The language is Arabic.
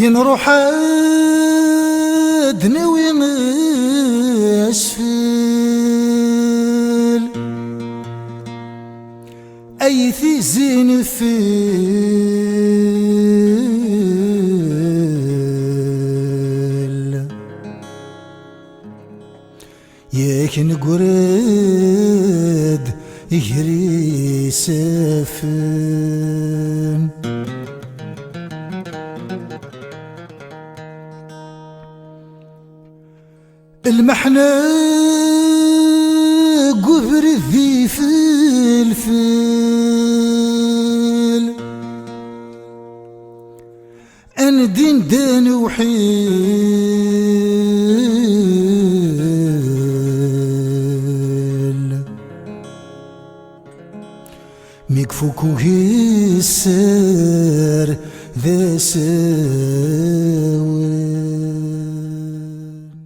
نروح عاد ناوي نشفل أي زين فيل ياك نقرد يجري سافن المحنة قبر ذي فلفل أنا دين دان وحيل ميكفوكو هي السر ذا ساوي